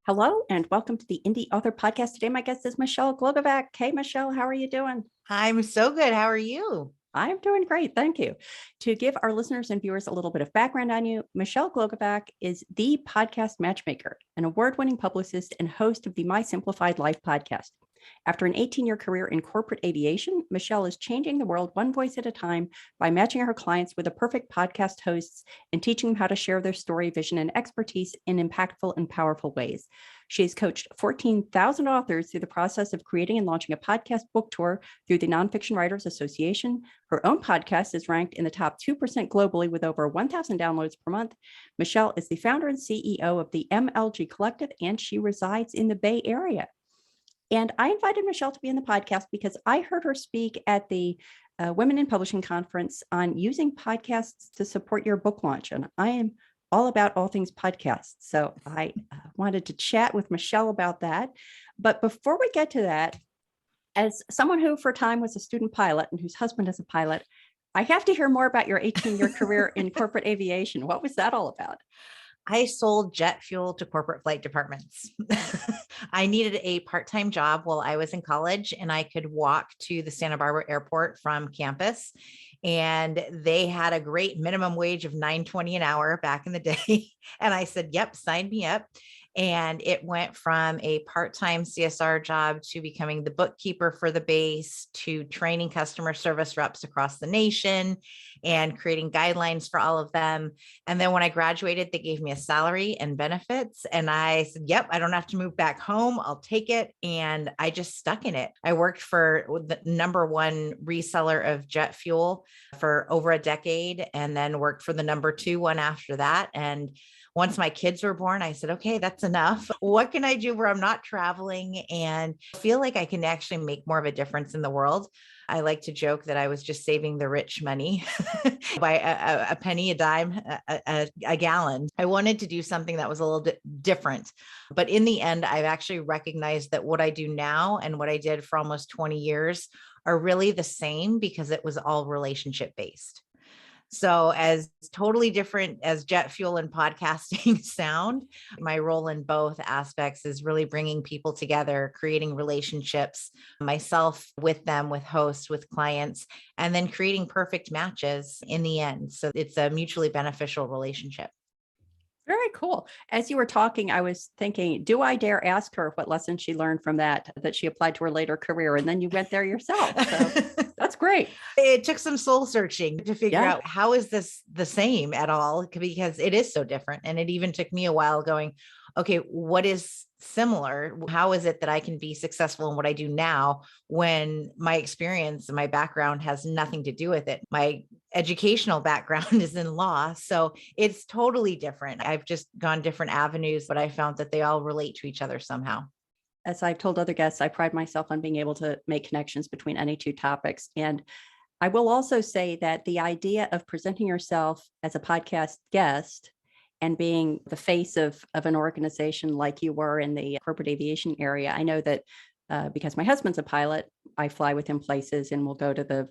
Hello and welcome to the Indy Author Podcast. Today, my guest is Michelle Glogovac. Hey, Michelle, how are you doing? I'm so good. How are you? I'm doing great. Thank you. To give our listeners and viewers a little bit of background on you, Michelle Glogovac is the podcast matchmaker, an award-winning publicist and host of the My Simplified Life podcast. After an 18-year career in corporate aviation, Michelle is changing the world one voice at a time by matching her clients with the perfect podcast hosts and teaching them how to share their story, vision, and expertise in impactful and powerful ways. She has coached 14,000 authors through the process of creating and launching a podcast book tour through the Nonfiction Writers Association. Her own podcast is ranked in the top 2% globally with over 1,000 downloads per month. Michelle is the founder and CEO of the MLG Collective, and she resides in the Bay Area. And I invited Michelle to be in the podcast because I heard her speak at the Women in Publishing Conference on using podcasts to support your book launch. And I am all about all things podcasts. So I wanted to chat with Michelle about that. But before we get to that, as someone who for a time was a student pilot and whose husband is a pilot, I have to hear more about your 18-year career in corporate aviation. What was that all about? I sold jet fuel to corporate flight departments. I needed a part-time job while I was in college, and I could walk to the Santa Barbara airport from campus. And they had a great minimum wage of $9.20 an hour back in the day. And I said, yep, sign me up. And it went from a part-time CSR job to becoming the bookkeeper for the base, to training customer service reps across the nation and creating guidelines for all of them. And then when I graduated, they gave me a salary and benefits. And I said, yep, I don't have to move back home. I'll take it. And I just stuck in it. I worked for the number one reseller of jet fuel for over a decade, and then worked for the number two one after that. And once my kids were born, I said, okay, that's enough. What can I do where I'm not traveling and feel like I can actually make more of a difference in the world? I like to joke that I was just saving the rich money by a penny, a dime, a gallon. I wanted to do something that was a little bit different. But in the end, I've actually recognized that what I do now and what I did for almost 20 years are really the same, because it was all relationship based. So as totally different as jet fuel and podcasting sound, my role in both aspects is really bringing people together, creating relationships, myself with them, with hosts, with clients, and then creating perfect matches in the end. So it's a mutually beneficial relationship. Very cool. As you were talking, I was thinking, do I dare ask her what lesson she learned from that she applied to her later career? And then you went there yourself. So that's great. It took some soul searching to figure out, how is this the same at all? Because it is so different. And it even took me a while going, okay, what is similar? How is it that I can be successful in what I do now when my experience and my background has nothing to do with it? My educational background is in law. So it's totally different. I've just gone different avenues, but I found that they all relate to each other somehow. As I've told other guests, I pride myself on being able to make connections between any two topics. And I will also say that the idea of presenting yourself as a podcast guest and being the face of an organization like you were in the corporate aviation area, I know that because my husband's a pilot, I fly with him places and we'll go to the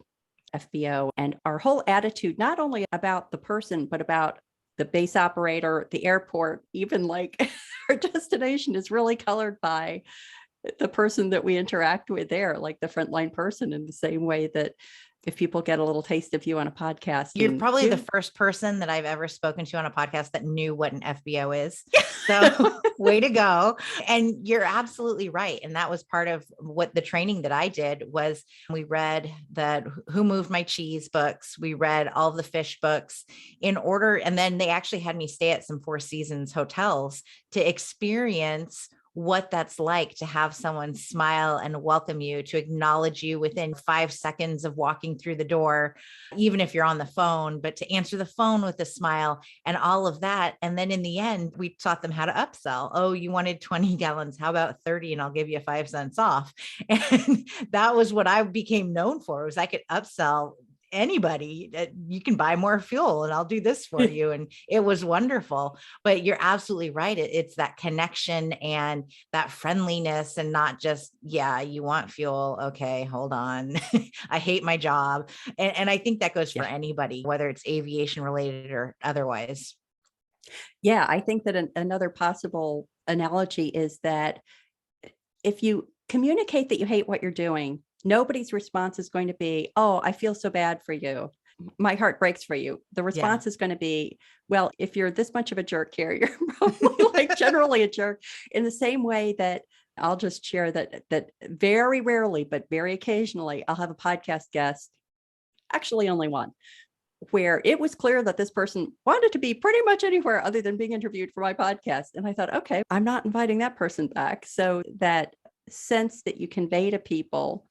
FBO. And our whole attitude, not only about the person, but about the base operator, the airport, even like our destination is really colored by the person that we interact with there, like the frontline person, in the same way that if people get a little taste of you on a podcast. You're probably the first person that I've ever spoken to on a podcast that knew what an FBO is. So way to go. And you're absolutely right. And that was part of what the training that I did was we read the Who Moved My Cheese books. We read all the fish books in order. And then they actually had me stay at some Four Seasons hotels to experience what that's like to have someone smile and welcome you, to acknowledge you within 5 seconds of walking through the door, even if you're on the phone, but to answer the phone with a smile and all of that. And then in the end, we taught them how to upsell. Oh, you wanted 20 gallons. How about 30? And I'll give you 5 cents off. And that was what I became known for, was I could upsell anybody. You can buy more fuel and I'll do this for you. And it was wonderful. But you're absolutely right. It's that connection and that friendliness, and not just, yeah, you want fuel. Okay, hold on. I hate my job. And I think that goes for anybody, whether it's aviation related or otherwise. Yeah, I think that another possible analogy is that if you communicate that you hate what you're doing, nobody's response is going to be, "Oh, I feel so bad for you. My heart breaks for you." The Yeah. response is going to be, "Well, if you're this much of a jerk here, you're probably like generally a jerk." In the same way that I'll just share that very rarely, but very occasionally, I'll have a podcast guest, actually only one, where it was clear that this person wanted to be pretty much anywhere other than being interviewed for my podcast. And I thought, okay, I'm not inviting that person back. So that sense that you convey to people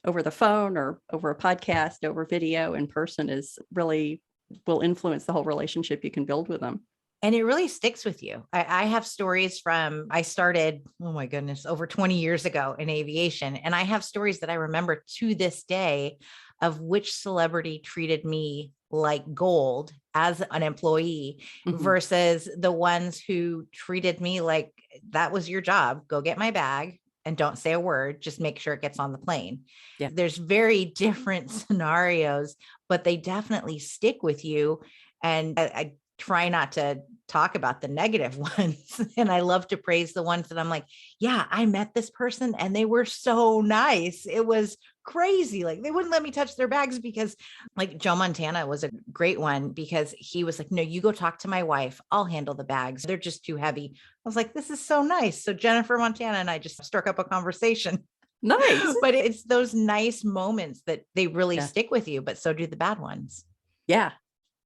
over the phone or over a podcast, over video, in person is really will influence the whole relationship you can build with them. And it really sticks with you. I have stories from, I started, oh my goodness, over 20 years ago in aviation. And I have stories that I remember to this day of which celebrity treated me like gold as an employee versus the ones who treated me like that was your job. Go get my bag and don't say a word. Just make sure it gets on the plane. Yeah. There's very different scenarios, but they definitely stick with you. And I try not to talk about the negative ones. And I love to praise the ones that I'm like, yeah, I met this person and they were so nice. It was crazy. Like they wouldn't let me touch their bags because like Joe Montana was a great one because he was like, no, you go talk to my wife. I'll handle the bags. They're just too heavy. I was like, this is so nice. So Jennifer Montana and I just struck up a conversation. Nice. But it's those nice moments that they really Yeah. stick with you, but so do the bad ones. Yeah.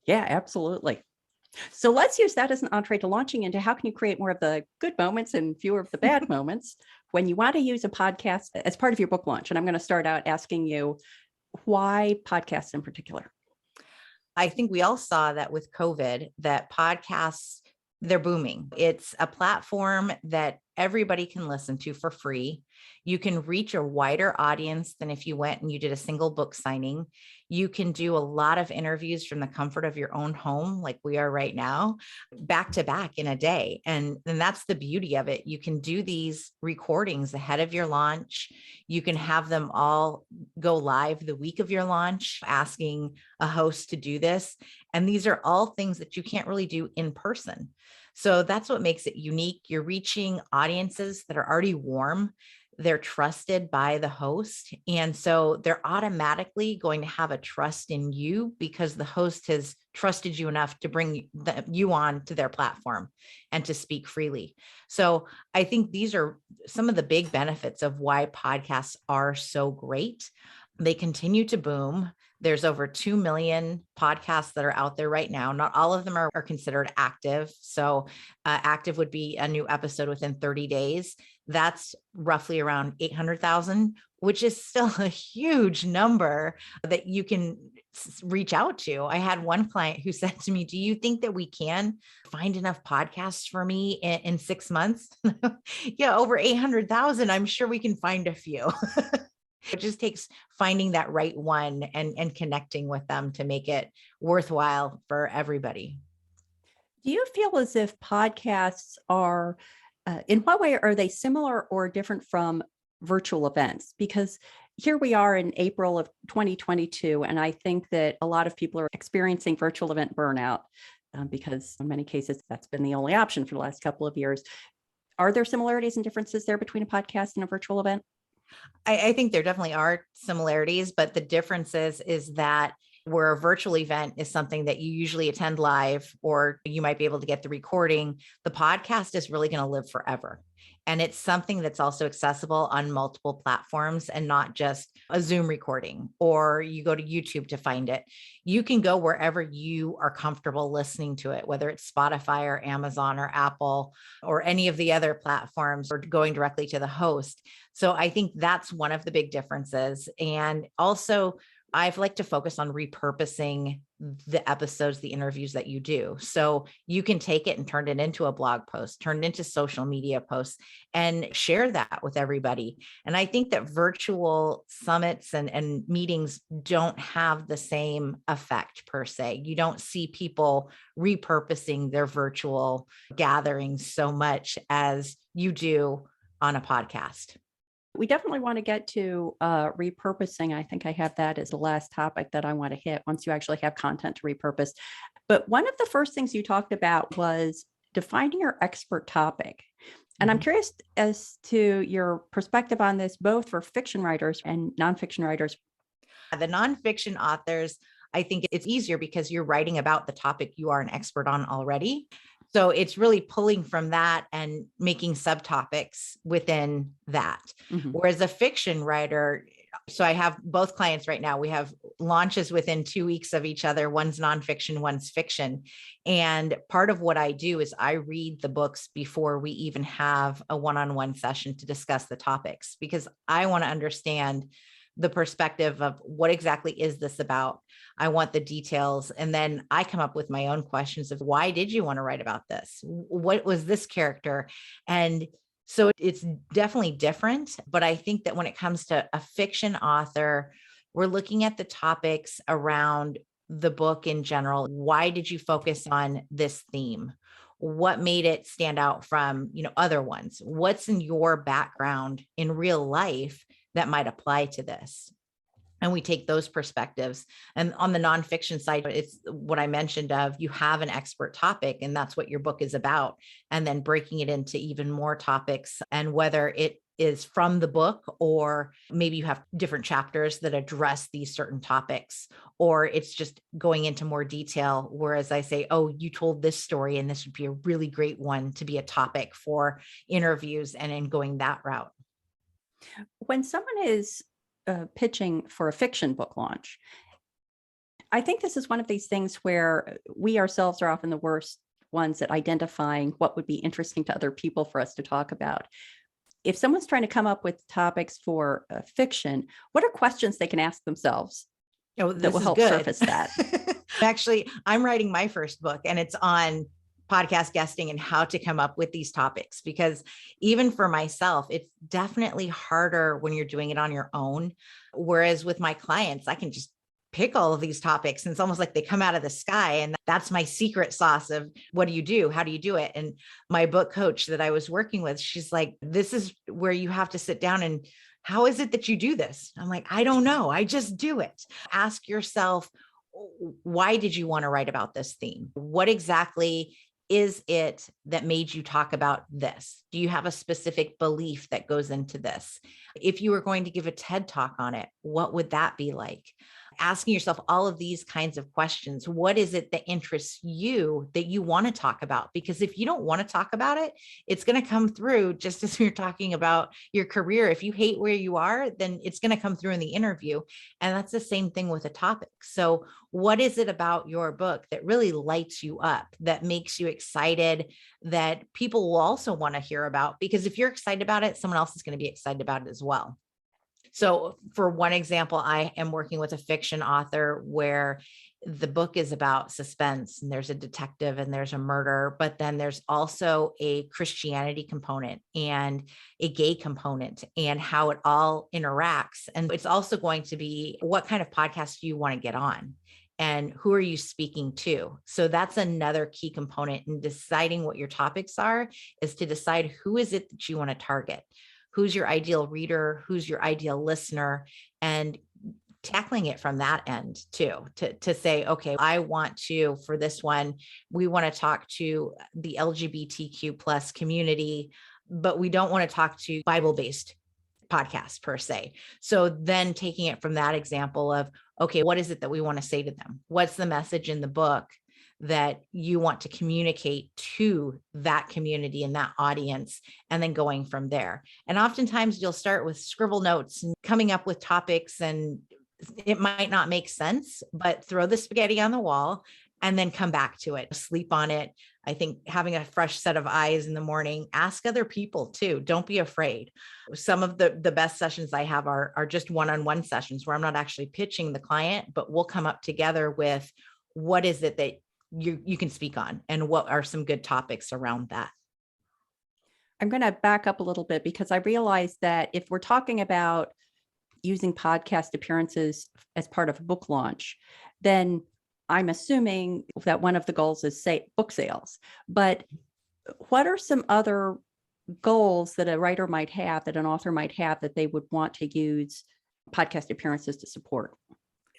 Yeah, absolutely. So let's use that as an entree to launching into how can you create more of the good moments and fewer of the bad moments when you want to use a podcast as part of your book launch. And I'm going to start out asking you why podcasts in particular. I think we all saw that with COVID, that podcasts, they're booming. It's a platform that everybody can listen to for free. You can reach a wider audience than if you went and you did a single book signing. You can do a lot of interviews from the comfort of your own home, like we are right now, back to back in a day. And that's the beauty of it. You can do these recordings ahead of your launch. You can have them all go live the week of your launch, asking a host to do this. And these are all things that you can't really do in person. So that's what makes it unique. You're reaching audiences that are already warm. They're trusted by the host. And so they're automatically going to have a trust in you because the host has trusted you enough to bring you on to their platform and to speak freely. So I think these are some of the big benefits of why podcasts are so great. They continue to boom. There's over 2 million podcasts that are out there right now. Not all of them are considered active. So active would be a new episode within 30 days. That's roughly around 800,000, which is still a huge number that you can reach out to. I had one client who said to me, do you think that we can find enough podcasts for me in 6 months? Yeah, over 800,000. I'm sure we can find a few. It just takes finding that right one and connecting with them to make it worthwhile for everybody. Do you feel as if podcasts are, in what way are they similar or different from virtual events? Because here we are in April of 2022, and I think that a lot of people are experiencing virtual event burnout because in many cases, that's been the only option for the last couple of years. Are there similarities and differences there between a podcast and a virtual event? I think there definitely are similarities, but the differences is that where a virtual event is something that you usually attend live, or you might be able to get the recording, the podcast is really going to live forever. And it's something that's also accessible on multiple platforms and not just a Zoom recording, or you go to YouTube to find it. You can go wherever you are comfortable listening to it, whether it's Spotify or Amazon or Apple or any of the other platforms, or going directly to the host. So I think that's one of the big differences. And also, I've liked to focus on repurposing the episodes, the interviews that you do. So you can take it and turn it into a blog post, turn it into social media posts, and share that with everybody. And I think that virtual summits and meetings don't have the same effect per se. You don't see people repurposing their virtual gatherings so much as you do on a podcast. We definitely want to get to repurposing. I think I have that as the last topic that I want to hit once you actually have content to repurpose. But one of the first things you talked about was defining your expert topic. And I'm curious as to your perspective on this, both for fiction writers and nonfiction writers. The nonfiction authors, I think it's easier because you're writing about the topic you are an expert on already. So it's really pulling from that and making subtopics within that. Whereas a fiction writer, so I have both clients right now. We have launches within 2 weeks of each other. One's nonfiction, one's fiction. And part of what I do is I read the books before we even have a one-on-one session to discuss the topics, because I want to understand the perspective of what exactly is this about. I want the details. And then I come up with my own questions of why did you want to write about this? What was this character? And so it's definitely different. But I think that when it comes to a fiction author, we're looking at the topics around the book in general. Why did you focus on this theme? What made it stand out from, other ones? What's in your background in real life that might apply to this? And we take those perspectives. And on the nonfiction side, it's what I mentioned of you have an expert topic, and that's what your book is about. And then breaking it into even more topics, and whether it is from the book, or maybe you have different chapters that address these certain topics, or it's just going into more detail. Whereas I say, oh, you told this story, and this would be a really great one to be a topic for interviews, and in going that route. When someone is pitching for a fiction book launch, I think this is one of these things where we ourselves are often the worst ones at identifying what would be interesting to other people for us to talk about. If someone's trying to come up with topics for fiction, what are questions they can ask themselves that will help surface that? Actually, I'm writing my first book, and it's on podcast guesting and how to come up with these topics, because even for myself, it's definitely harder when you're doing it on your own. Whereas with my clients, I can just pick all of these topics, and it's almost like they come out of the sky. And that's my secret sauce of what do you do? How do you do it? And my book coach that I was working with, she's like, this is where you have to sit down and how is it that you do this? I'm like, I don't know. I just do it. Ask yourself, why did you want to write about this theme? What exactly is it that made you talk about this? Do you have a specific belief that goes into this? If you were going to give a TED talk on it, what would that be like? Asking yourself all of these kinds of questions. What is it that interests you that you want to talk about? Because if you don't want to talk about it, it's going to come through just as you're talking about your career. If you hate where you are, then it's going to come through in the interview. And that's the same thing with a topic. So what is it about your book that really lights you up, that makes you excited, that people will also want to hear about? Because if you're excited about it, someone else is going to be excited about it as well. So for one example, I am working with a fiction author where the book is about suspense, and there's a detective and there's a murder, but then there's also a Christianity component and a gay component, and how it all interacts. And it's also going to be, what kind of podcast do you want to get on? And who are you speaking to? So that's another key component in deciding what your topics are, is to decide who is it that you want to target. Who's your ideal reader? Who's your ideal listener? And tackling it from that end too, to say, okay, I want to, for this one, we want to talk to the LGBTQ plus community, but we don't want to talk to Bible-based podcasts per se. So then taking it from that example of, okay, what is it that we want to say to them? What's the message in the book that you want to communicate to that community and that audience, and then going from there. And oftentimes you'll start with scribble notes and coming up with topics, and it might not make sense, but throw the spaghetti on the wall and then come back to it, sleep on it. I think having a fresh set of eyes in the morning, ask other people too. Don't be afraid. Some of the best sessions I have are just one-on-one sessions where I'm not actually pitching the client, but we'll come up together with what is it that you can speak on, and what are some good topics around that. I'm going to back up a little bit, because I realize that if we're talking about using podcast appearances as part of a book launch, then I'm assuming that one of the goals is, say, book sales. But what are some other goals that a writer might have, that an author might have, that they would want to use podcast appearances to support?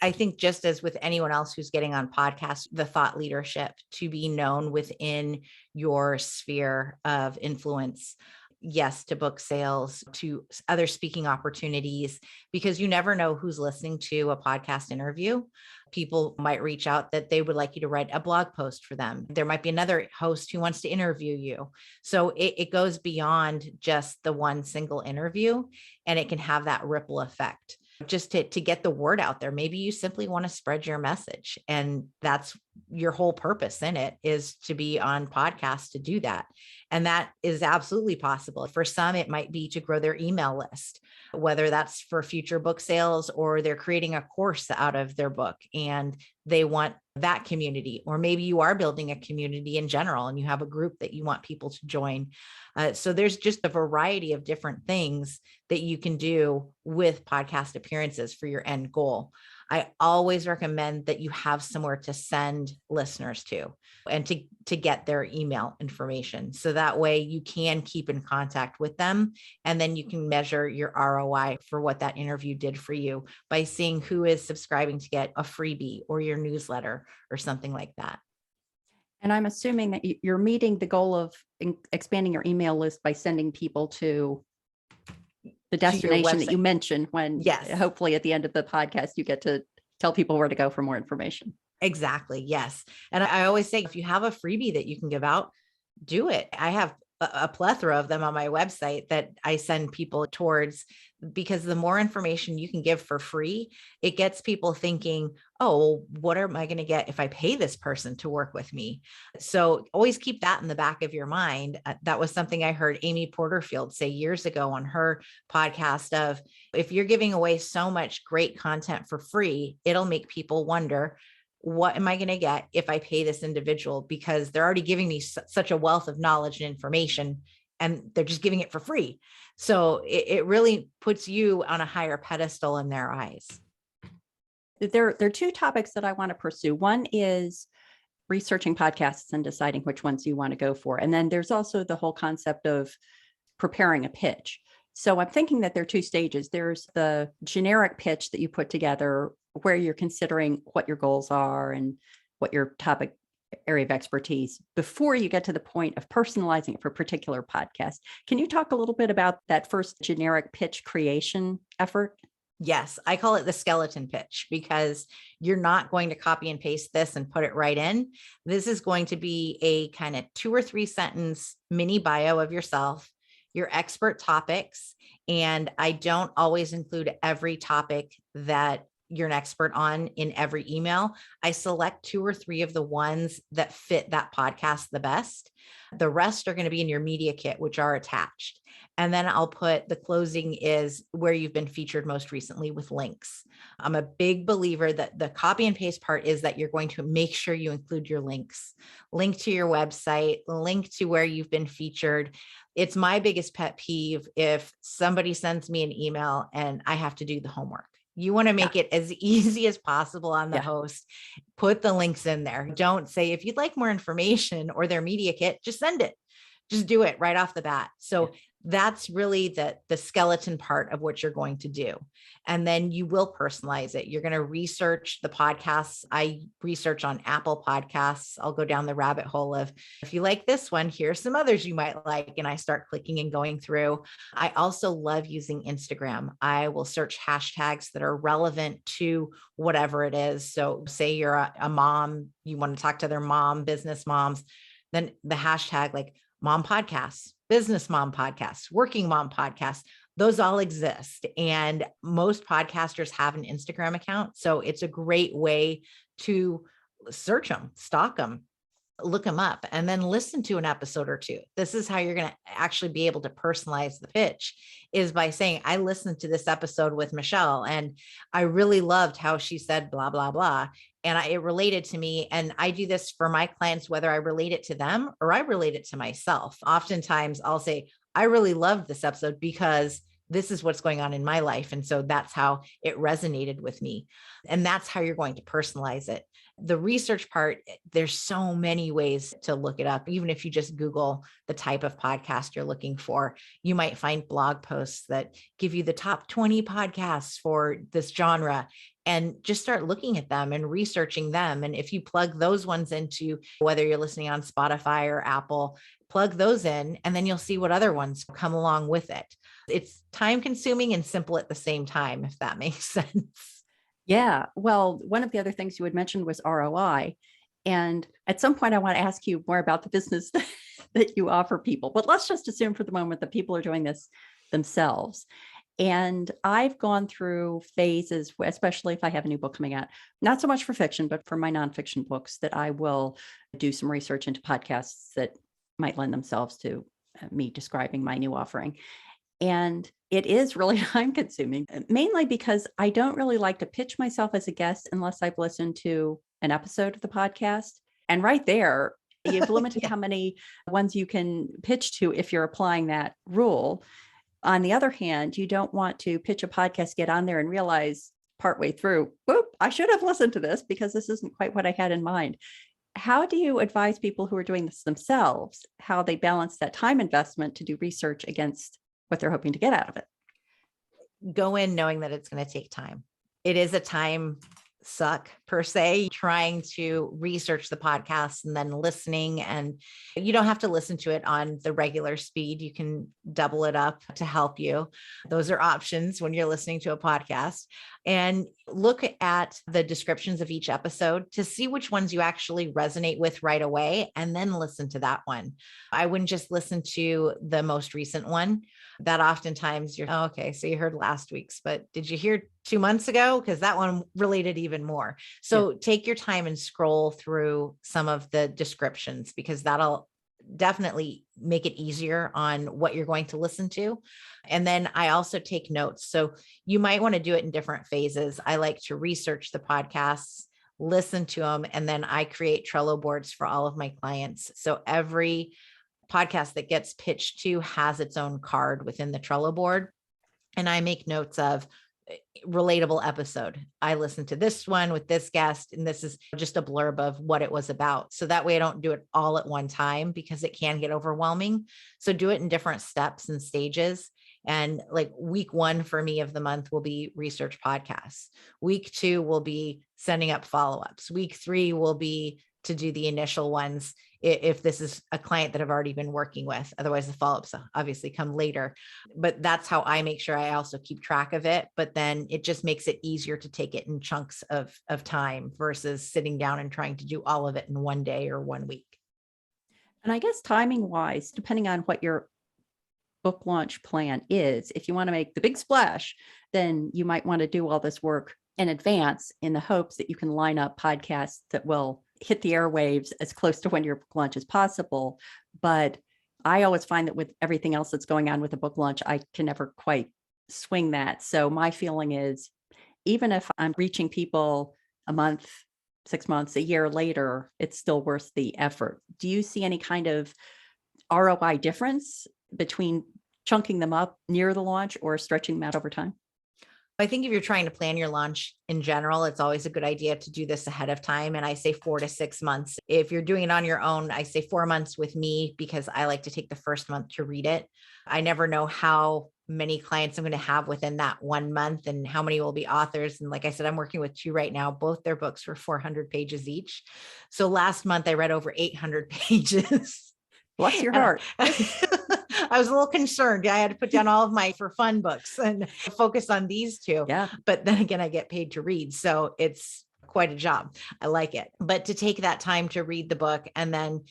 I think just as with anyone else who's getting on podcasts, the thought leadership to be known within your sphere of influence. Yes, to book sales, to other speaking opportunities, because you never know who's listening to a podcast interview. People might reach out that they would like you to write a blog post for them. There might be another host who wants to interview you. So it goes beyond just the one single interview, and it can have that ripple effect just to get the word out there. Maybe you simply want to spread your message, and that's your whole purpose in it, is to be on podcasts to do that. And that is absolutely possible. For some, it might be to grow their email list, whether that's for future book sales or they're creating a course out of their book and they want that community. Or maybe you are building a community in general and you have a group that you want people to join. So there's just a variety of different things that you can do with podcast appearances for your end goal. I always recommend that you have somewhere to send listeners to and to get their email information. So that way you can keep in contact with them. And then you can measure your ROI for what that interview did for you by seeing who is subscribing to get a freebie or your newsletter or something like that. And I'm assuming that you're meeting the goal of expanding your email list by sending people to the destination that you mentioned when, yes, hopefully at the end of the podcast, you get to tell people where to go for more information. Exactly. Yes. And I always say, if you have a freebie that you can give out, do it. I have a plethora of them on my website that I send people towards, because the more information you can give for free, it gets people thinking, oh, what am I going to get if I pay this person to work with me? So always keep that in the back of your mind. That was something I heard Amy Porterfield say years ago on her podcast of, if you're giving away so much great content for free, it'll make people wonder, what am I going to get if I pay this individual? Because they're already giving me such a wealth of knowledge and information, and they're just giving it for free. So it really puts you on a higher pedestal in their eyes. There are two topics that I want to pursue. One is researching podcasts and deciding which ones you want to go for. And then there's also the whole concept of preparing a pitch. So I'm thinking that there are two stages. There's the generic pitch that you put together where you're considering what your goals are and what your topic area of expertise before you get to the point of personalizing it for a particular podcast. Can you talk a little bit about that first generic pitch creation effort? Yes, I call it the skeleton pitch, because you're not going to copy and paste this and put it right in. This is going to be a kind of 2 or 3 sentence mini bio of yourself, your expert topics. And I don't always include every topic that you're an expert on in every email. I select 2 or 3 of the ones that fit that podcast the best. The rest are going to be in your media kit, which are attached. And then I'll put the closing is where you've been featured most recently with links. I'm a big believer that the copy and paste part is that you're going to make sure you include your links, link to your website, link to where you've been featured. It's my biggest pet peeve if somebody sends me an email and I have to do the homework. You want to make it as easy as possible on the host. Put the links in there. Don't say, if you'd like more information or their media kit, just send it. Just do it right off the bat. So that's really the skeleton part of what you're going to do. And then you will personalize it. You're going to research the podcasts. I research on Apple Podcasts. I'll go down the rabbit hole of, if you like this one, here's some others you might like. And I start clicking and going through. I also love using Instagram. I will search hashtags that are relevant to whatever it is. So say you're a mom, you want to talk to their mom, business moms, then the hashtag like mom podcasts, business mom podcasts, working mom podcasts, those all exist. And most podcasters have an Instagram account. So it's a great way to search them, stalk them, look them up, and then listen to an episode or 2. This is how you're going to actually be able to personalize the pitch, is by saying, I listened to this episode with Michelle and I really loved how she said blah, blah, blah. And it related to me. And I do this for my clients, whether I relate it to them or I relate it to myself. Oftentimes I'll say, I really loved this episode because this is what's going on in my life. And so that's how it resonated with me. And that's how you're going to personalize it. The research part, there's so many ways to look it up. Even if you just Google the type of podcast you're looking for, you might find blog posts that give you the top 20 podcasts for this genre. and just start looking at them and researching them. And if you plug those ones into, whether you're listening on Spotify or Apple, plug those in, and then you'll see what other ones come along with it. It's time consuming and simple at the same time, if that makes sense. Yeah. Well, one of the other things you had mentioned was ROI. And at some point, I want to ask you more about the business that you offer people. But let's just assume for the moment that people are doing this themselves. And I've gone through phases, especially if I have a new book coming out, not so much for fiction, but for my nonfiction books, that I will do some research into podcasts that might lend themselves to me describing my new offering. And it is really time consuming, mainly because I don't really like to pitch myself as a guest unless I've listened to an episode of the podcast. And right there, you've limited how many ones you can pitch to if you're applying that rule. On the other hand, you don't want to pitch a podcast, get on there and realize partway through, whoop, I should have listened to this because this isn't quite what I had in mind. How do you advise people who are doing this themselves, how they balance that time investment to do research against what they're hoping to get out of it? Go in knowing that it's going to take time. It is a time suck per se, trying to research the podcast and then listening. And you don't have to listen to it on the regular speed. You can double it up to help you. Those are options when you're listening to a podcast. And look at the descriptions of each episode to see which ones you actually resonate with right away, and then listen to that one. I wouldn't just listen to the most recent one. That oftentimes you're, oh, okay, so you heard last week's, but did you hear 2 months ago? Because that one related even more. So take your time and scroll through some of the descriptions, because that'll definitely make it easier on what you're going to listen to. And then I also take notes. So you might want to do it in different phases. I like to research the podcasts, listen to them, and then I create Trello boards for all of my clients. So every podcast that gets pitched to has its own card within the Trello board. And I make notes of relatable episode. I listened to this one with this guest, and this is just a blurb of what it was about. So that way I don't do it all at one time, because it can get overwhelming. So do it in different steps and stages. And like week 1 for me of the month will be research podcasts. Week 2 will be sending up follow-ups. Week 3 will be to do the initial ones if this is a client that I've already been working with. Otherwise, the follow-ups obviously come later. But that's how I make sure I also keep track of it. But then it just makes it easier to take it in chunks of time versus sitting down and trying to do all of it in one day or 1 week. And I guess timing wise, depending on what your book launch plan is, if you want to make the big splash, then you might want to do all this work in advance in the hopes that you can line up podcasts that will hit the airwaves as close to when your book launch as possible. But I always find that with everything else that's going on with the book launch, I can never quite swing that. So my feeling is, even if I'm reaching people a month, 6 months, a year later, it's still worth the effort. Do you see any kind of ROI difference between chunking them up near the launch or stretching them out over time? I think if you're trying to plan your launch in general, it's always a good idea to do this ahead of time. And I say 4 to 6 months. If you're doing it on your own, I say 4 months with me, because I like to take the first month to read it. I never know how many clients I'm going to have within that 1 month and how many will be authors. And like I said, I'm working with 2 right now. Both their books were 400 pages each. So last month I read over 800 pages. Bless your heart. I was a little concerned. I had to put down all of my for fun books and focus on these 2. Yeah. But then again, I get paid to read. So it's quite a job. I like it. But to take that time to read the book and then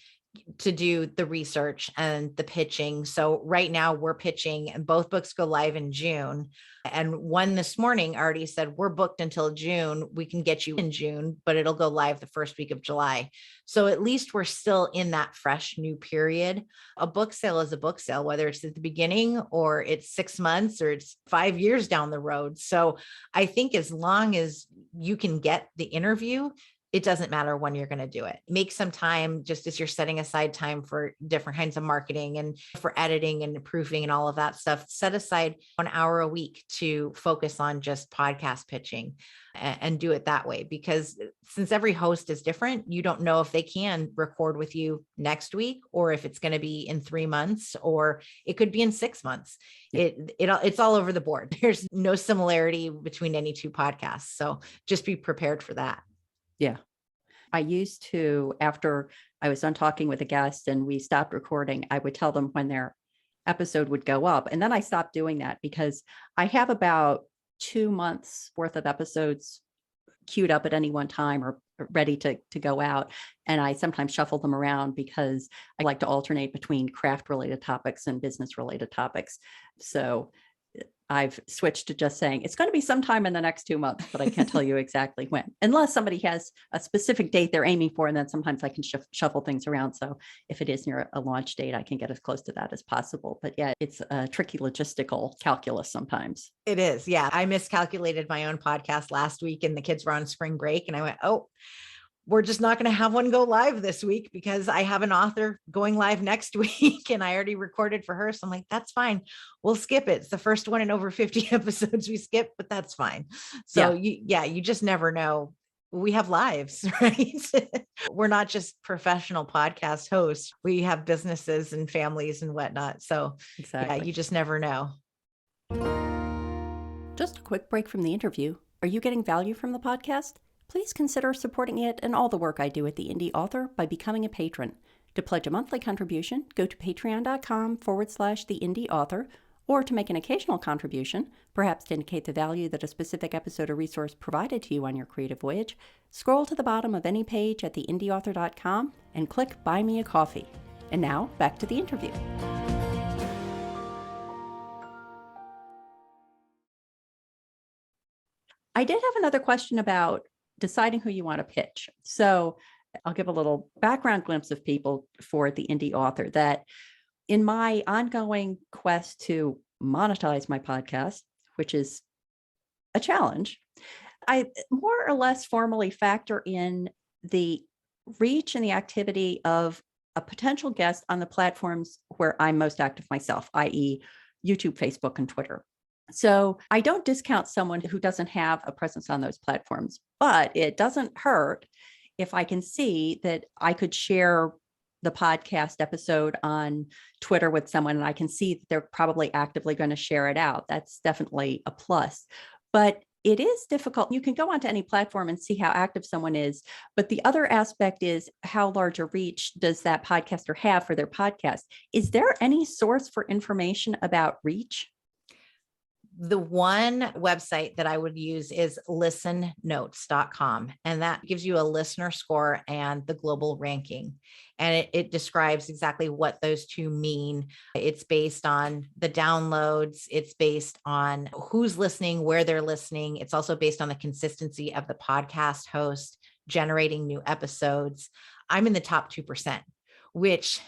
to do the research and the pitching. So right now we're pitching, and both books go live in June. And one this morning already said, we're booked until June. We can get you in June, but it'll go live the first week of July. So at least we're still in that fresh new period. A book sale is a book sale, whether it's at the beginning or it's 6 months or it's 5 years down the road. So I think as long as you can get the interview, it doesn't matter when you're going to do it. Make some time, just as you're setting aside time for different kinds of marketing and for editing and proofing and all of that stuff, set aside 1 hour a week to focus on just podcast pitching and do it that way. Because since every host is different, you don't know if they can record with you next week, or if it's going to be in 3 months, or it could be in 6 months. It's all over the board. There's no similarity between any two podcasts. So just be prepared for that. Yeah. I used to, after I was done talking with a guest and we stopped recording, I would tell them when their episode would go up. And then I stopped doing that because I have about 2 months worth of episodes queued up at any one time or ready to go out. And I sometimes shuffle them around because I like to alternate between craft related topics and business related topics. So I've switched to just saying it's going to be sometime in the next 2 months, but I can't tell you exactly when, unless somebody has a specific date they're aiming for. And then sometimes I can shuffle things around. So if it is near a launch date, I can get as close to that as possible. But yeah, it's a tricky logistical calculus sometimes. It is. Yeah. I miscalculated my own podcast last week and the kids were on spring break and I went, oh, we're just not going to have one go live this week because I have an author going live next week and I already recorded for her. So I'm like, that's fine. We'll skip it. It's the first one in over 50 episodes we skip, but that's fine. So you just never know. We have lives, right? We're not just professional podcast hosts. We have businesses and families and whatnot. So yeah, you just never know. Just a quick break from the interview. Are you getting value from the podcast? Please consider supporting it and all the work I do at the Indy Author by becoming a patron. To pledge a monthly contribution, go to patreon.com/the Indy Author, or to make an occasional contribution, perhaps to indicate the value that a specific episode or resource provided to you on your creative voyage, scroll to the bottom of any page at theindyauthor.com and click Buy Me a Coffee. And now, back to the interview. I did have another question about deciding who you want to pitch. So I'll give a little background glimpse of people for the Indy Author, that in my ongoing quest to monetize my podcast, which is a challenge, I more or less formally factor in the reach and the activity of a potential guest on the platforms where I'm most active myself, i.e. YouTube, Facebook, and Twitter. So I don't discount someone who doesn't have a presence on those platforms, but it doesn't hurt if I can see that I could share the podcast episode on Twitter with someone and I can see that they're probably actively going to share it out. That's definitely a plus. But it is difficult. You can go onto any platform and see how active someone is. But the other aspect is how large a reach does that podcaster have for their podcast? Is there any source for information about reach? The one website that I would use is listennotes.com. And that gives you a listener score and the global ranking. And it describes exactly what those two mean. It's based on the downloads. It's based on who's listening, where they're listening. It's also based on the consistency of the podcast host generating new episodes. I'm in the top 2%. Which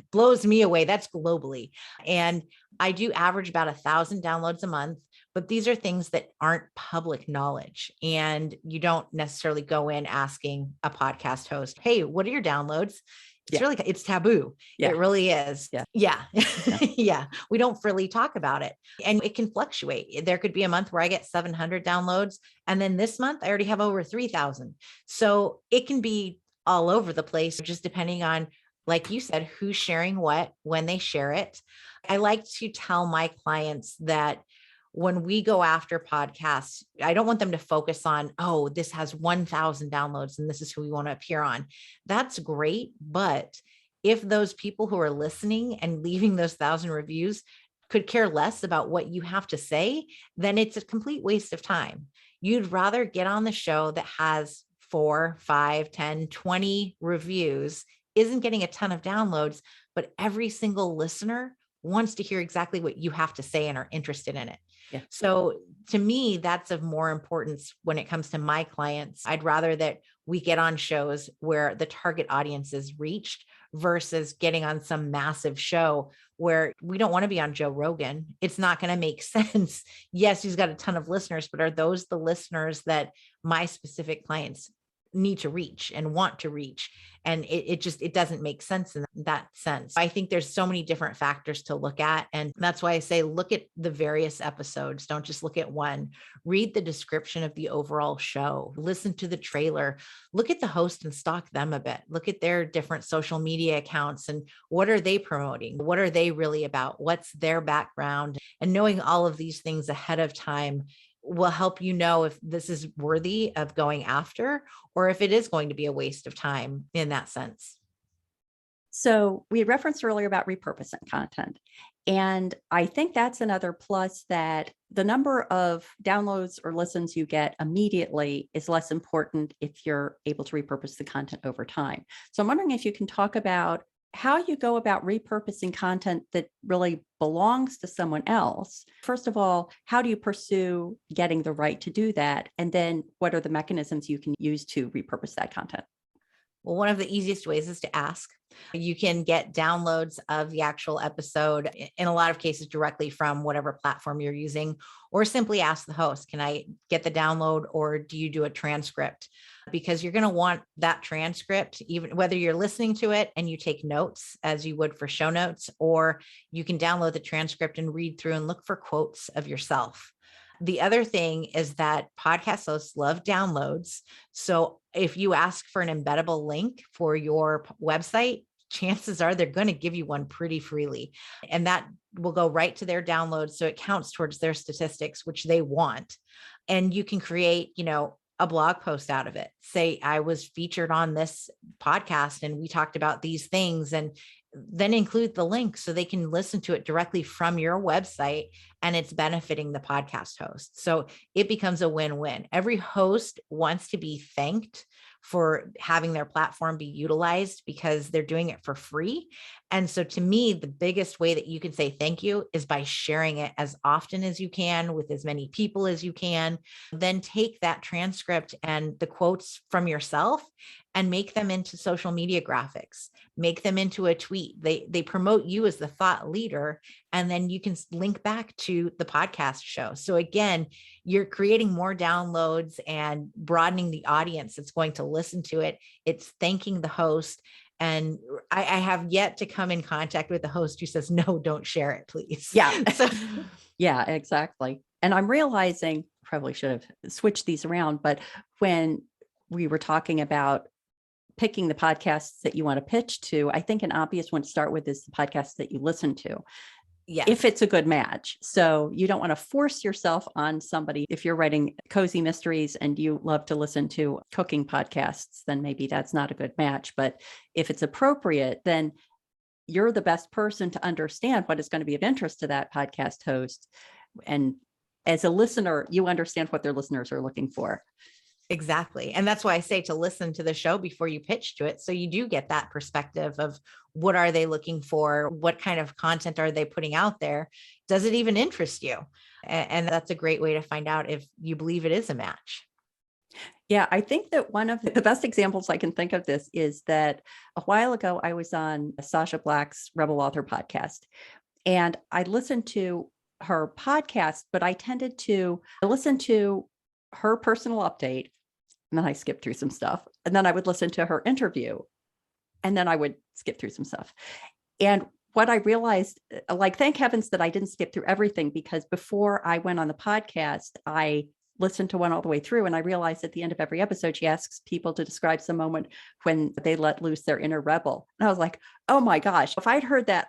blows me away. That's globally. And I do average about 1,000 downloads a month, but these are things that aren't public knowledge. And you don't necessarily go in asking a podcast host, hey, what are your downloads? It's taboo. Yeah. It really is. Yeah. Yeah. We don't freely talk about it. And it can fluctuate. There could be a month where I get 700 downloads. And then this month I already have over 3,000. So it can be all over the place, just depending on, like you said, who's sharing what, when they share it. I like to tell my clients that when we go after podcasts, I don't want them to focus on, oh, this has 1,000 downloads and this is who we want to appear on. That's great. But if those people who are listening and leaving those 1,000 reviews could care less about what you have to say, then it's a complete waste of time. You'd rather get on the show that has 4, 5, 10, 20 reviews, isn't getting a ton of downloads, but every single listener wants to hear exactly what you have to say and are interested in it. Yeah. So to me, that's of more importance when it comes to my clients. I'd rather that we get on shows where the target audience is reached versus getting on some massive show where we don't want to be on Joe Rogan. It's not going to make sense. Yes, he's got a ton of listeners, but are those the listeners that my specific clients need to reach and want to reach. And it doesn't make sense in that sense. I think there's so many different factors to look at. And that's why I say, look at the various episodes. Don't just look at one. Read the description of the overall show, listen to the trailer, look at the host and stalk them a bit. Look at their different social media accounts and what are they promoting? What are they really about? What's their background? And knowing all of these things ahead of time will help you know if this is worthy of going after, or if it is going to be a waste of time in that sense. So we referenced earlier about repurposing content. And I think that's another plus, that the number of downloads or listens you get immediately is less important if you're able to repurpose the content over time. So I'm wondering if you can talk about how you go about repurposing content that really belongs to someone else. First of all, how do you pursue getting the right to do that? And then what are the mechanisms you can use to repurpose that content? Well, one of the easiest ways is to ask. You can get downloads of the actual episode, in a lot of cases, directly from whatever platform you're using, or simply ask the host, can I get the download, or do you do a transcript? Because you're going to want that transcript, even whether you're listening to it and you take notes as you would for show notes, or you can download the transcript and read through and look for quotes of yourself. The other thing is that podcast hosts love downloads. So if you ask for an embeddable link for your website, chances are they're going to give you one pretty freely. And that will go right to their downloads. So it counts towards their statistics, which they want. And you can create, a blog post out of it. Say, I was featured on this podcast and we talked about these things, and then include the link so they can listen to it directly from your website, and it's benefiting the podcast host. So it becomes a win-win. Every host wants to be thanked for having their platform be utilized because they're doing it for free. And so to me, the biggest way that you can say thank you is by sharing it as often as you can with as many people as you can. Then take that transcript and the quotes from yourself and make them into social media graphics, make them into a tweet. They promote you as the thought leader, and then you can link back to the podcast show. So again, you're creating more downloads and broadening the audience that's going to listen to it. It's thanking the host. And I have yet to come in contact with the host who says, no, don't share it, please. Yeah. So, yeah, exactly. And I'm realizing, probably should have switched these around, but when we were talking about picking the podcasts that you want to pitch to, I think an obvious one to start with is the podcast that you listen to. yes. If it's a good match. So you don't want to force yourself on somebody. If you're writing cozy mysteries and you love to listen to cooking podcasts, then maybe that's not a good match. But if it's appropriate, then you're the best person to understand what is going to be of interest to that podcast host. And as a listener, you understand what their listeners are looking for. Exactly. And that's why I say to listen to the show before you pitch to it. So you do get that perspective of what are they looking for? What kind of content are they putting out there? Does it even interest you? And that's a great way to find out if you believe it is a match. Yeah, I think that one of the best examples I can think of this is that a while ago, I was on Sasha Black's Rebel Author Podcast, and I listened to her podcast, but I tended to listen to her personal update, and then I skipped through some stuff, and then I would listen to her interview, and then I would skip through some stuff. And what I realized, thank heavens that I didn't skip through everything, because before I went on the podcast, I listened to one all the way through, and I realized at the end of every episode, she asks people to describe some moment when they let loose their inner rebel. And I was like, oh my gosh, if I'd heard that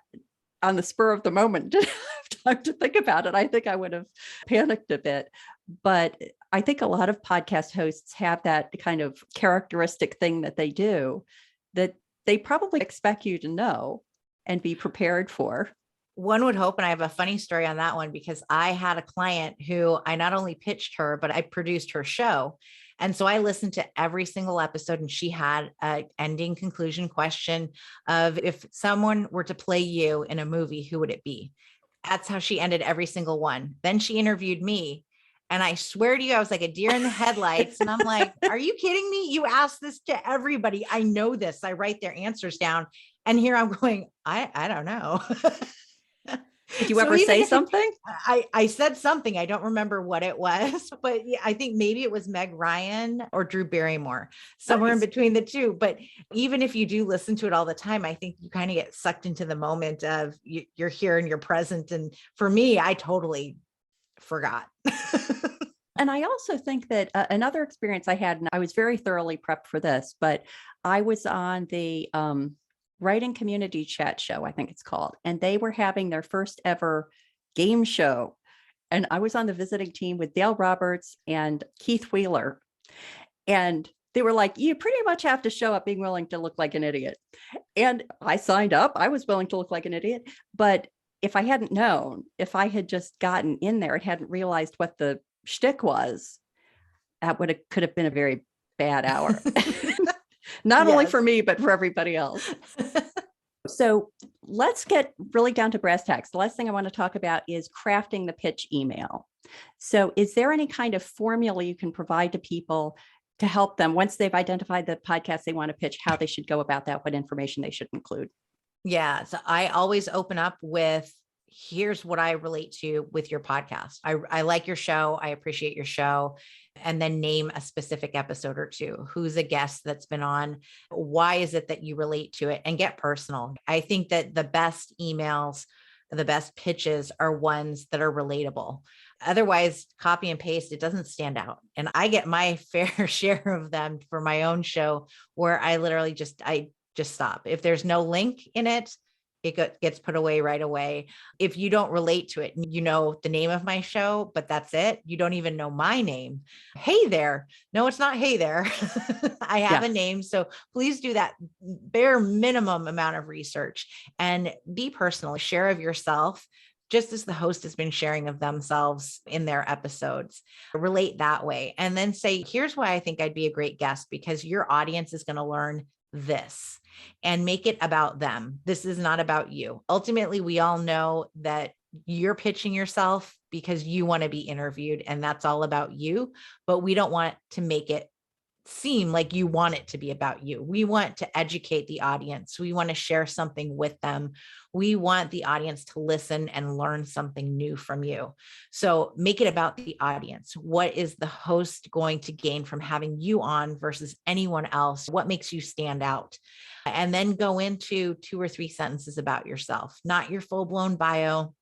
on the spur of the moment, didn't have time to think about it, I think I would have panicked a bit. But I think a lot of podcast hosts have that kind of characteristic thing that they do that they probably expect you to know and be prepared for. One would hope, and I have a funny story on that one, because I had a client who I not only pitched her, but I produced her show. And so I listened to every single episode, and she had an ending conclusion question of, if someone were to play you in a movie, who would it be? That's how she ended every single one. Then she interviewed me. And I swear to you, I was like a deer in the headlights. And I'm like, are you kidding me? You asked this to everybody. I know this. I write their answers down. And here I'm going, I don't know. Did you So ever even say if it- something? I said something, I don't remember what it was, but yeah, I think maybe it was Meg Ryan or Drew Barrymore, somewhere in Nice. between the two. But even if you do listen to it all the time, I think you kind of get sucked into the moment of you're here and you're present. And for me, I totally forgot. And I also think that another experience I had, and I was very thoroughly prepped for this, but I was on the Writing Community Chat Show, I think it's called, and they were having their first ever game show. And I was on the visiting team with Dale Roberts and Keith Wheeler. And they were like, you pretty much have to show up being willing to look like an idiot. And I signed up. I was willing to look like an idiot. But if I hadn't known, if I had just gotten in there and hadn't realized what the shtick was, that could have been a very bad hour. Not only for me, but for everybody else. So let's get really down to brass tacks. The last thing I want to talk about is crafting the pitch email. So is there any kind of formula you can provide to people to help them once they've identified the podcast they want to pitch, how they should go about that, what information they should include? Yeah. So I always open up with, here's what I relate to with your podcast. I like your show. I appreciate your show. And then name a specific episode or two. Who's a guest that's been on? Why is it that you relate to it? And get personal. I think that the best emails, the best pitches are ones that are relatable. Otherwise, copy and paste, it doesn't stand out. And I get my fair share of them for my own show where I literally just stop. If there's no link in it, it gets put away right away. If you don't relate to it, you know the name of my show, but that's it. You don't even know my name. Hey there. No, it's not hey there. I have a name. So please do that bare minimum amount of research and be personal. Share of yourself, just as the host has been sharing of themselves in their episodes. Relate that way. And then say, here's why I think I'd be a great guest, because your audience is going to learn this, and make it about them. This is not about you. Ultimately, we all know that you're pitching yourself because you want to be interviewed, and that's all about you. But we don't want to make it seem like you want it to be about you. We want to educate the audience. We want to share something with them. We want the audience to listen and learn something new from you. So make it about the audience. What is the host going to gain from having you on versus anyone else? What makes you stand out? And then go into 2 or 3 sentences about yourself, not your full-blown bio.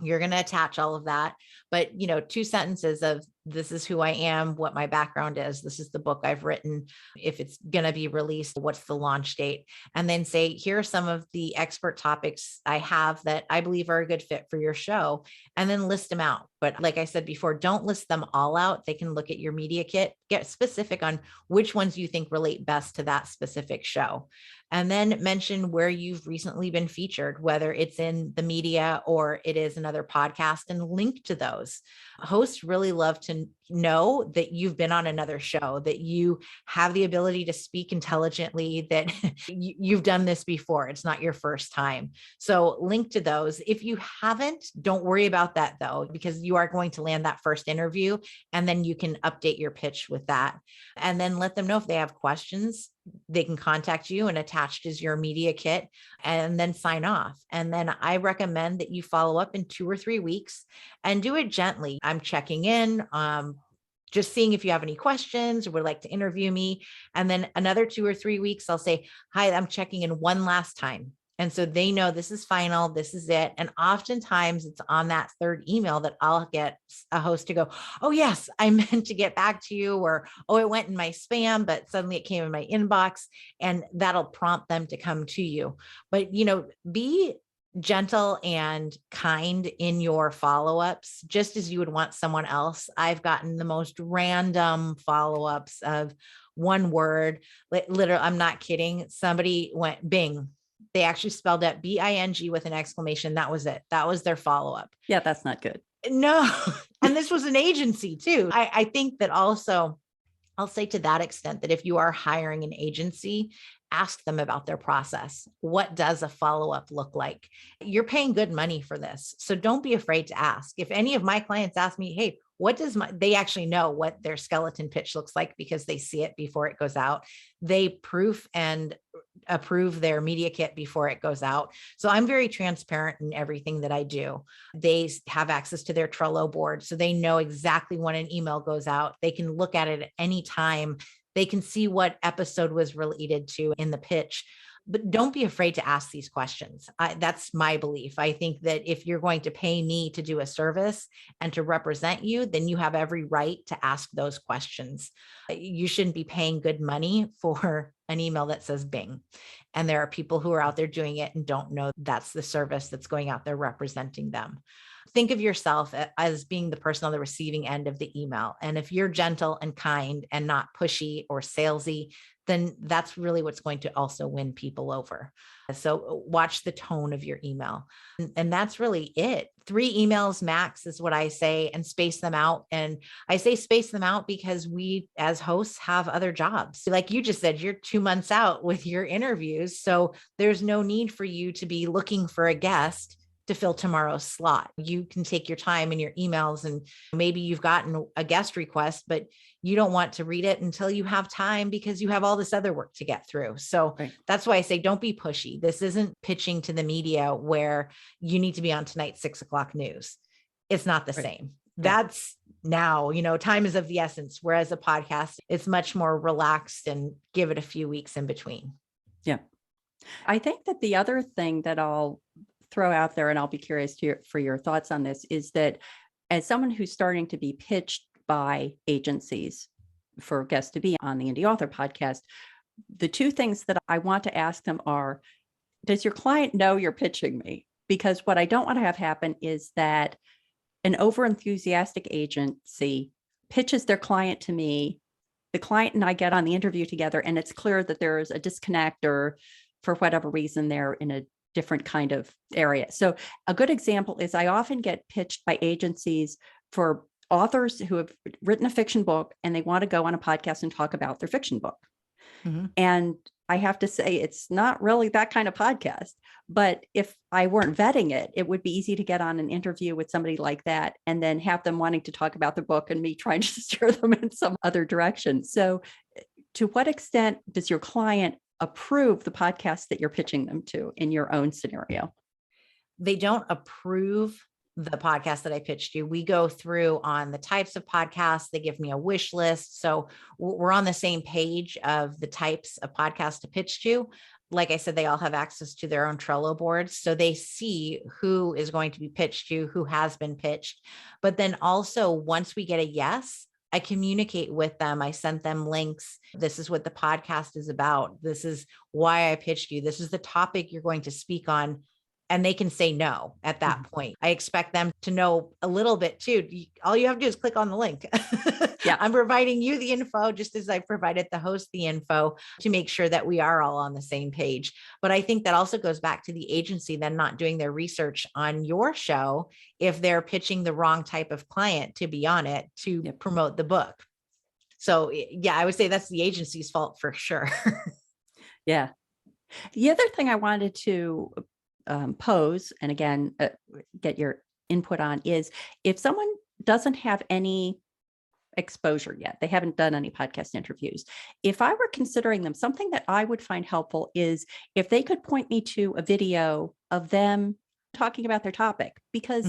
You're going to attach all of that, but 2 sentences of, this is who I am, what my background is. This is the book I've written. If it's going to be released, what's the launch date? And then say, here are some of the expert topics I have that I believe are a good fit for your show, and then list them out. But like I said before, don't list them all out. They can look at your media kit, get specific on which ones you think relate best to that specific show. And then mention where you've recently been featured, whether it's in the media or it is another podcast, and link to those. Hosts really love to know that you've been on another show, that you have the ability to speak intelligently, that you've done this before. It's not your first time. So link to those. If you haven't, don't worry about that though, because you are going to land that first interview, and then you can update your pitch with that. And then let them know if they have questions. They can contact you, and attached is your media kit, and then sign off. And then I recommend that you follow up in 2 or 3 weeks and do it gently. I'm checking in, just seeing if you have any questions or would like to interview me. And then another 2 or 3 weeks, I'll say, hi, I'm checking in one last time. And so they know this is final, this is it. And oftentimes it's on that 3rd email that I'll get a host to go, oh yes, I meant to get back to you, or, oh, it went in my spam, but suddenly it came in my inbox, and that'll prompt them to come to you. But, be gentle and kind in your follow-ups, just as you would want someone else. I've gotten the most random follow-ups of one word. Literally, I'm not kidding. Somebody went Bing. They actually spelled it BING with an exclamation. That was it. That was their follow-up. Yeah, that's not good. No. And this was an agency too. I think that also, I'll say to that extent, that if you are hiring an agency, ask them about their process. What does a follow-up look like? You're paying good money for this, so don't be afraid to ask. If any of my clients ask me, hey, they actually know what their skeleton pitch looks like because they see it before it goes out. They proof and approve their media kit before it goes out. So I'm very transparent in everything that I do. They have access to their Trello board, so they know exactly when an email goes out. They can look at it at any time. They can see what episode was related to in the pitch. But don't be afraid to ask these questions. That's my belief. I think that if you're going to pay me to do a service and to represent you, then you have every right to ask those questions. You shouldn't be paying good money for an email that says Bing. And there are people who are out there doing it and don't know that's the service that's going out there representing them. Think of yourself as being the person on the receiving end of the email. And if you're gentle and kind and not pushy or salesy, then that's really what's going to also win people over. So watch the tone of your email. And that's really it. 3 emails max is what I say, and space them out. And I say space them out because we as hosts have other jobs. Like you just said, you're 2 months out with your interviews. So there's no need for you to be looking for a guest to fill tomorrow's slot. You can take your time in your emails, and maybe you've gotten a guest request, but you don't want to read it until you have time because you have all this other work to get through. So That's why I say, don't be pushy. This isn't pitching to the media where you need to be on tonight's 6:00 news. It's not the same. That's now, time is of the essence. Whereas a podcast, it's much more relaxed and give it a few weeks in between. Yeah. I think that the other thing that I'll throw out there, and I'll be curious for your thoughts on this, is that as someone who's starting to be pitched by agencies for guests to be on the Indy Author Podcast, the 2 things that I want to ask them are, does your client know you're pitching me? Because what I don't want to have happen is that an overenthusiastic agency pitches their client to me, the client and I get on the interview together, and it's clear that there's a disconnect, or for whatever reason, they're in a different kind of area. So a good example is I often get pitched by agencies for authors who have written a fiction book and they want to go on a podcast and talk about their fiction book. Mm-hmm. And I have to say, it's not really that kind of podcast. But if I weren't vetting it, it would be easy to get on an interview with somebody like that and then have them wanting to talk about the book and me trying to steer them in some other direction. So to what extent does your client approve the podcast that you're pitching them to in your own scenario? They don't approve the podcast that I pitched you. We go through on the types of podcasts. They give me a wish list. So we're on the same page of the types of podcasts to pitch to. Like I said, they all have access to their own Trello boards. So they see who is going to be pitched to, who has been pitched. But then also, once we get a yes, I communicate with them. I sent them links. This is what the podcast is about. This is why I pitched you. This is the topic you're going to speak on. And they can say no at that point. I expect them to know a little bit too. All you have to do is click on the link. Yeah, I'm providing you the info just as I provided the host the info to make sure that we are all on the same page. But I think that also goes back to the agency then not doing their research on your show if they're pitching the wrong type of client to be on it to promote the book. So yeah, I would say that's the agency's fault for sure. Yeah. The other thing I wanted to pose, and again, get your input on, is if someone doesn't have any exposure yet, they haven't done any podcast interviews. If I were considering them, something that I would find helpful is if they could point me to a video of them talking about their topic, because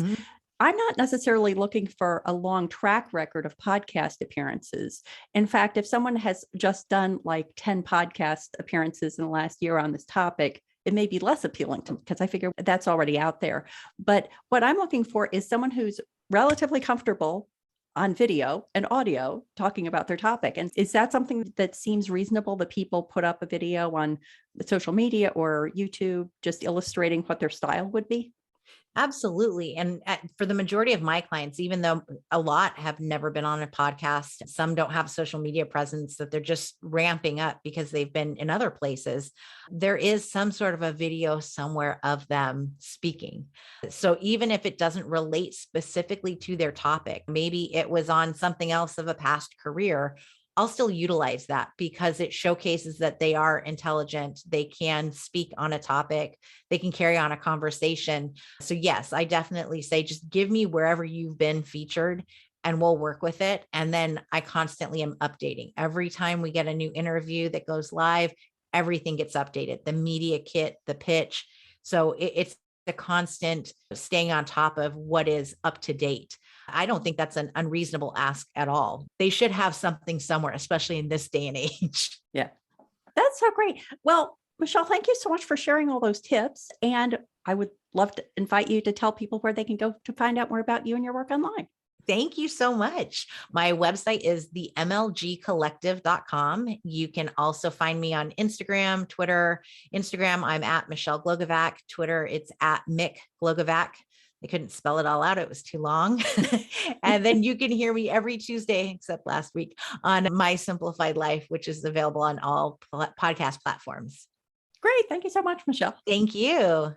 I'm not necessarily looking for a long track record of podcast appearances. In fact, if someone has just done like 10 podcast appearances in the last year on this topic, it may be less appealing to me because I figure that's already out there. But what I'm looking for is someone who's relatively comfortable on video and audio talking about their topic. And is that something that seems reasonable, that people put up a video on social media or YouTube just illustrating what their style would be? Absolutely. And for the majority of my clients, even though a lot have never been on a podcast, some don't have social media presence that they're just ramping up because they've been in other places, there is some sort of a video somewhere of them speaking. So even if it doesn't relate specifically to their topic, maybe it was on something else of a past career, I'll still utilize that because it showcases that they are intelligent. They can speak on a topic. They can carry on a conversation. So yes, I definitely say, just give me wherever you've been featured and we'll work with it. And then I constantly am updating. Every time we get a new interview that goes live, everything gets updated, the media kit, the pitch. So it's the constant staying on top of what is up to date. I don't think that's an unreasonable ask at all. They should have something somewhere, especially in this day and age. Yeah, that's so great. Well, Michelle, thank you so much for sharing all those tips. And I would love to invite you to tell people where they can go to find out more about you and your work online. Thank you so much. My website is themlgcollective.com. You can also find me on Instagram, Twitter. Instagram, I'm at Michelle Glogovac. Twitter, it's at Mick Glogovac. I couldn't spell it all out. It was too long. And then you can hear me every Tuesday, except last week, on My Simplified Life, which is available on all podcast platforms. Great. Thank you so much, Michelle. Thank you.